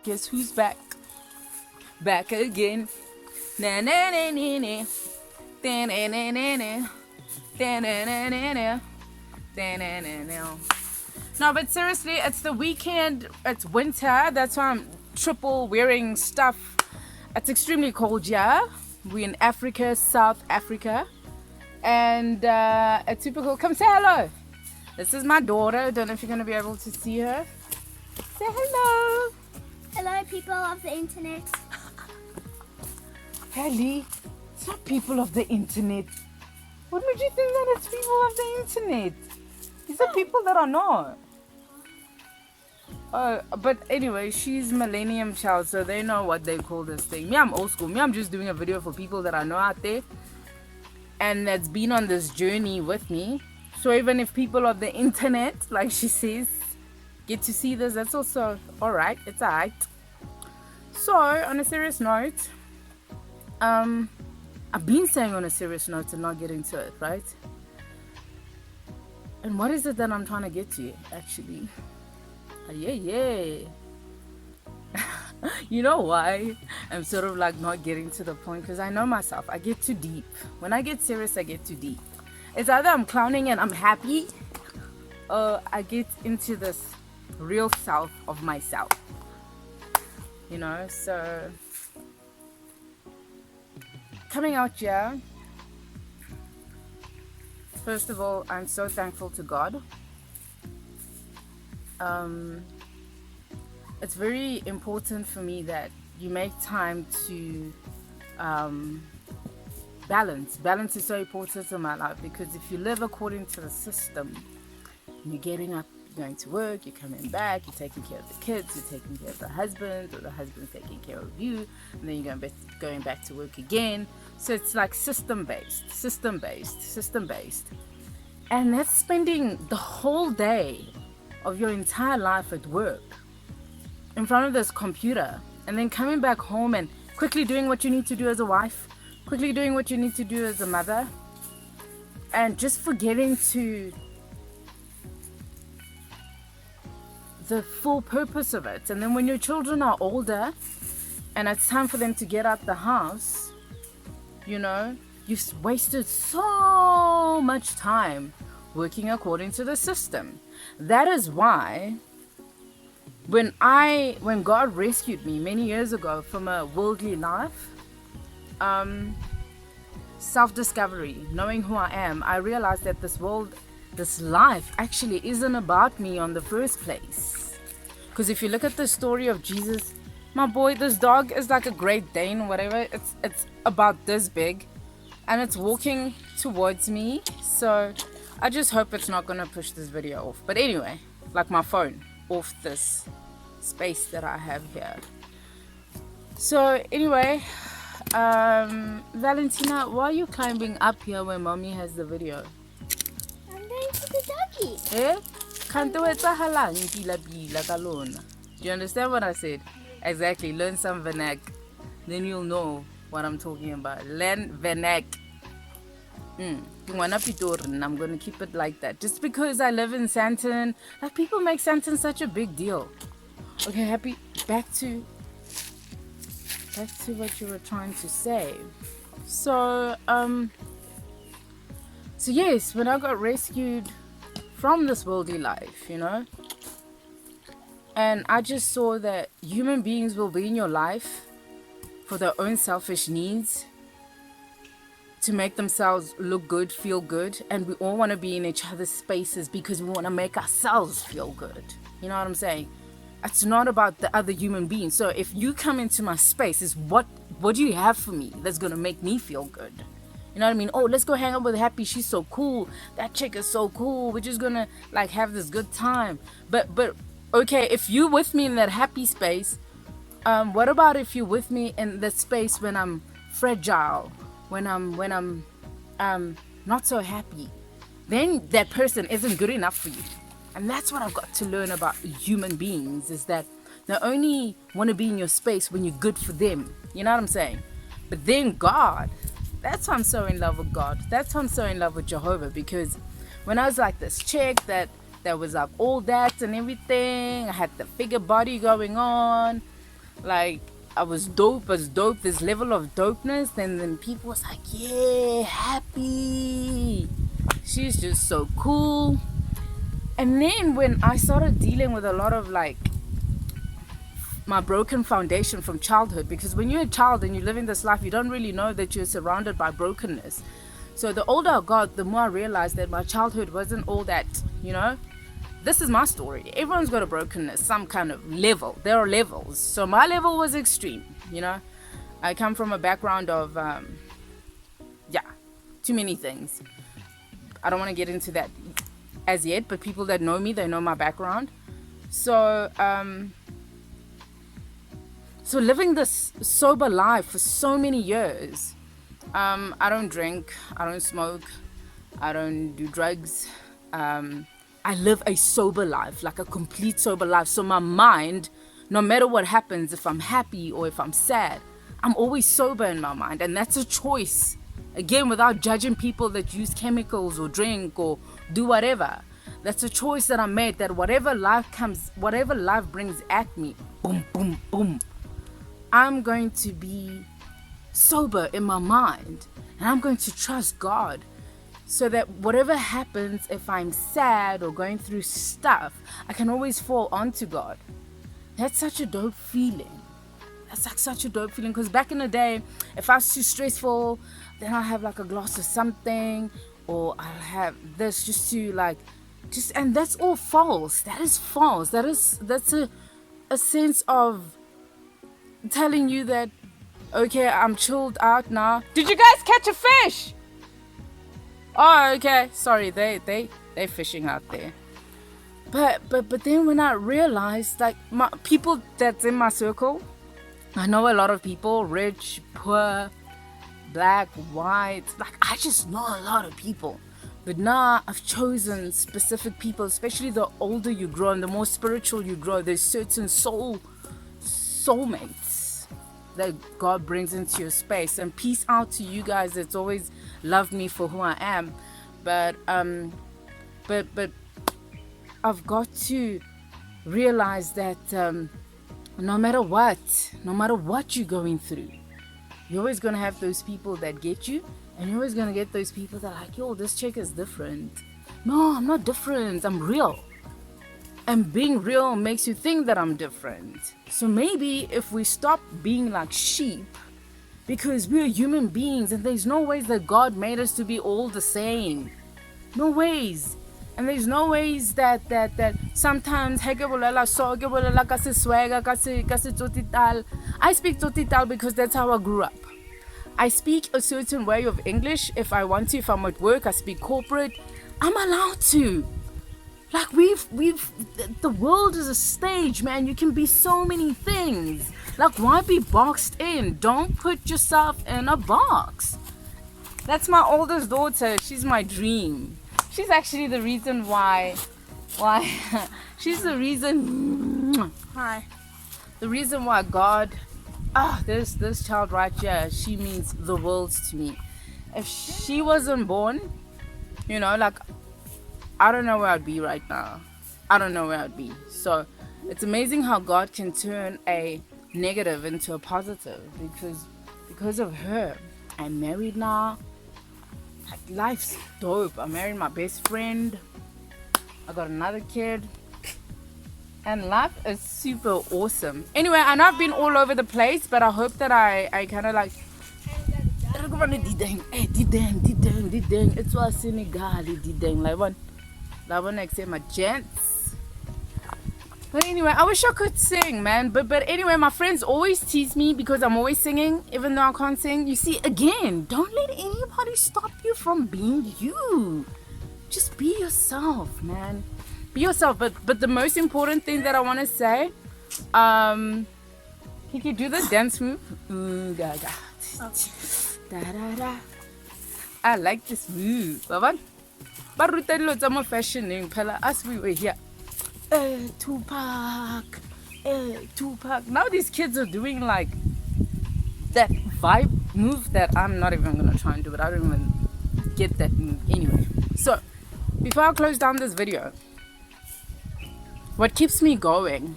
guess who's back? Back again. Na na na na na. Da na na na na. Da na na na na. Da na na na. No, but seriously, it's the weekend. It's winter. That's why I'm triple wearing stuff. It's extremely cold, yeah. We're in Africa, South Africa. And a typical, come say hello. This is my daughter. I don't know if you're going to be able to see her. Say hello. Hello, people of the internet. Helly, it's not people of the internet. What would you think that it's people of the internet? These are people that are not. Oh, but anyway, she's Millennium Child, so they know what they call this thing. Me, I'm old school. Me, I'm just doing a video for people that I know out there and that's been on this journey with me. So even if people of the internet, like she says, get to see this, that's also alright. It's alright. So, on a serious note, I've been saying on a serious note and not getting to it, right? And what is it that I'm trying to get to, actually? Yeah. You know why I'm sort of like not getting to the point? Because I know myself. I get too deep. When I get serious, I get too deep. It's either I'm clowning and I'm happy, or I get into this real self of myself. You know, so coming out here, first of all, I'm so thankful to God. It's very important for me that you make time to balance. Balance is so important in my life, because if you live according to the system, you're getting up, you're going to work, you're coming back, you're taking care of the kids, you're taking care of the husband, or the husband's taking care of you, and then you're going back to work again. So it's like system-based. And that's spending the whole day of your entire life at work in front of this computer, and then coming back home and quickly doing what you need to do as a wife, quickly doing what you need to do as a mother, and just forgetting to the full purpose of it. And then when your children are older and it's time for them to get out the house, you know, you've wasted so much time working according to the system. That is why when God rescued me many years ago from a worldly life, self-discovery, knowing who I am, I realized that this life actually isn't about me on the first place. Because if you look at the story of Jesus, my boy, this dog is like a Great Dane or whatever. It's about this big, and it's walking towards me. So I just hope it's not gonna push this video off. But anyway, like my phone off this space that I have here. So anyway, Valentina, why are you climbing up here where mommy has the video? I'm going to the doggy. Eh? Can't wait to halang bila kalona. Do you understand what I said? Exactly. Learn some vernac. Then you'll know what I'm talking about. Learn vernac. I'm gonna keep it like that. Just because I live in Sandton, like people make Sandton such a big deal. Okay, happy. Back to what you were trying to say. So yes, when I got rescued from this worldly life, you know, and I just saw that human beings will be in your life for their own selfish needs, to make themselves look good, feel good, and we all want to be in each other's spaces because we want to make ourselves feel good. You know what I'm saying? It's not about the other human being. So if you come into my space, is what do you have for me that's gonna make me feel good? You know what I mean? Oh, let's go hang out with Happy. She's so cool. That chick is so cool. We're just gonna like have this good time. But okay, if you're with me in that happy space, what about if you're with me in the space when I'm fragile, when I'm not so happy? Then that person isn't good enough for you. And that's what I've got to learn about human beings, is that they only want to be in your space when you're good for them. You know what I'm saying? But then God, that's why I'm so in love with God. That's why I'm so in love with Jehovah, because when I was like this chick that was like all that and everything, I had the figure body going on, Like, I was dope as dope, this level of dopeness. And then people was like, yeah, happy. She's just so cool. And then when I started dealing with a lot of like my broken foundation from childhood, because when you're a child and you live in this life, you don't really know that you're surrounded by brokenness. So the older I got, the more I realized that my childhood wasn't all that, you know. This is my story. Everyone's got a brokenness, some kind of level. There are levels. So my level was extreme, you know. I come from a background of, too many things. I don't want to get into that as yet, but people that know me, they know my background. So living this sober life for so many years, I don't drink, I don't smoke, I don't do drugs. I live a sober life, like a complete sober life. So my mind, no matter what happens, if I'm happy or if I'm sad, I'm always sober in my mind. And that's a choice. Again, without judging people that use chemicals or drink or do whatever. That's a choice that I made, that whatever life brings at me, boom, boom, boom, I'm going to be sober in my mind. And I'm going to trust God. So that whatever happens, if I'm sad or going through stuff, I can always fall onto God. That's such a dope feeling. That's like such a dope feeling. Because back in the day, if I was too stressful, then I'll have like a glass of something, or I'll have this just to like, and that's all false. That is false. That's a sense of telling you that, okay, I'm chilled out now. Did you guys catch a fish? Oh, okay. Sorry, they fishing out there. But then when I realized, like, my people that's in my circle, I know a lot of people, rich, poor, black, white. Like, I just know a lot of people. But now I've chosen specific people, especially the older you grow and the more spiritual you grow. There's certain soulmates that God brings into your space. And peace out to you guys that's always loved me for who I am. But I've got to realize that no matter what you're going through, you're always gonna have those people that get you, and you're always gonna get those people that are like, yo, this chick is different. No, I'm not different. I'm real. And being real makes you think that I'm different. So maybe if we stop being like sheep, because we're human beings and there's no ways that God made us to be all the same. No ways. And there's no ways that sometimes I speak Tsotital because that's how I grew up. I speak a certain way of English if I want to. If I'm at work, I speak corporate. I'm allowed to. Like the world is a stage, man. You can be so many things. Like, why be boxed in? Don't put yourself in a box. That's my oldest daughter. She's my dream. She's actually the reason why she's the reason. Hi. The reason why God. This child right here. She means the world to me. If she wasn't born, you know, like, I don't know where I'd be right now. I don't know where I'd be. So it's amazing how God can turn a negative into a positive, because of her. I'm married now. Like, life's dope. I married my best friend. I got another kid. And life is super awesome. Anyway, I know I've been all over the place, but I hope that I kind of like. It's what Senegal dideng. Like one next day, my gents. But anyway, I wish I could sing, man. But anyway, my friends always tease me because I'm always singing, even though I can't sing. You see, again, don't let anybody stop you from being you. Just be yourself, man. Be yourself. But the most important thing that I want to say, Kiki, do the dance move. Gaga. Da da da. I like this move. But lots of more fashioning. As we were here. Tupac. Now these kids are doing like that vibe move that I'm not even gonna try and do it. I don't even get that move anyway. So before I close down this video, what keeps me going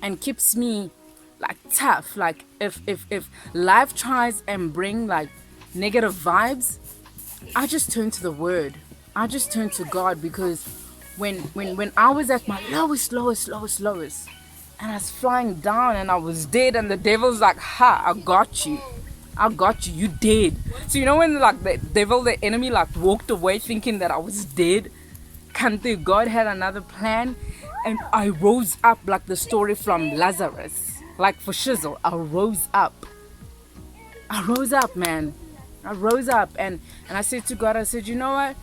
and keeps me like tough, like if life tries and bring like negative vibes, I just turn to the word. I just turn to God, because when I was at my lowest, and I was flying down and I was dead, and the devil's like, ha, I got you, you dead. So you know when like the devil, the enemy, like walked away thinking that I was dead, Kante, God had another plan, and I rose up like the story from Lazarus, like for shizzle. I rose up, man. I rose up, and I said to God, I said, you know what?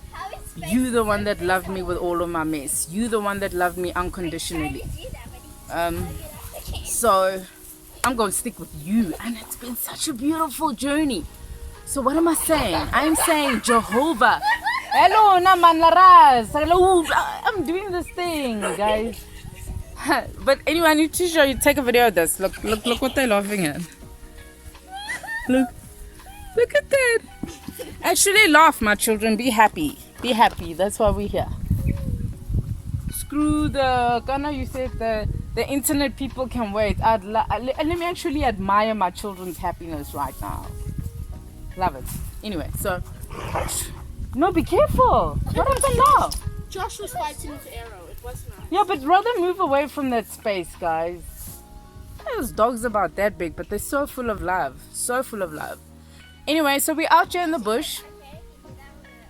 You the one that loved me with all of my mess. You the one that loved me unconditionally. So I'm going to stick with you. And it's been such a beautiful journey. So what am I saying? I'm saying Jehovah. Hello, Naman Laraz. Hello. I'm doing this thing, guys. But anyway, I need to show you. Take a video of this. Look what they're laughing at. Look at that. Actually laugh, my children. Be happy. Be happy. That's why we're here. Screw the... Ghana, you said the internet people can wait. Let me actually admire my children's happiness right now. Love it. Anyway, so... No, be careful. What happened now? Josh was fighting with Arrow. It wasn't us. Yeah, but rather move away from that space, guys. Those dogs about that big, but they're so full of love. So full of love. Anyway, so we're out here in the bush.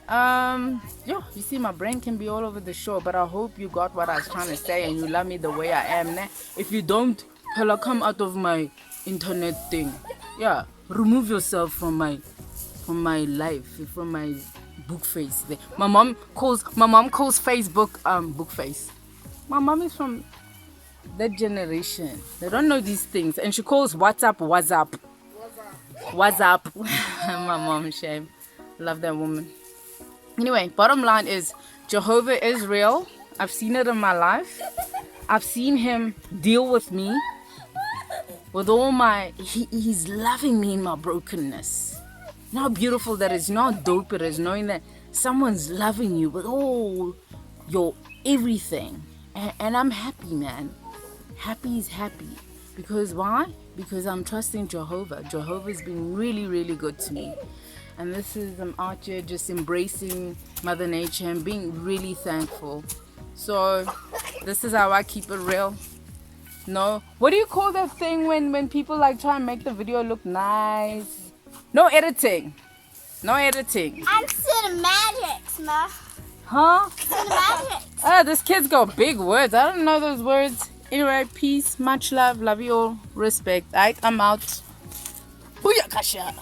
Yeah, you see, my brain can be all over the show, but I hope you got what I was trying to say and you love me the way I am. If you don't, hella, come out of my internet thing. Yeah, remove yourself from my life, from my book face. My mom calls Facebook book face. My mom is from that generation. They don't know these things, and she calls WhatsApp. My mom, shame. Love that woman. Anyway, bottom line is Jehovah is real. I've seen it in my life. I've seen him deal with me with all my... He's loving me in my brokenness. You know how beautiful that is? You know how dope it is knowing that someone's loving you with all your everything. And I'm happy, man. Happy is happy. Because why? Because I'm trusting Jehovah. Jehovah's been really, really good to me. And this is, I'm out here just embracing Mother Nature and being really thankful. So this is how I keep it real. No, what do you call that thing when people like try and make the video look nice? No editing. No editing. I'm cinematics, ma. Huh? Cinematics. This kid's got big words. I don't know those words. Anyway, peace, much love you all, respect. I'm out. Booyakasha.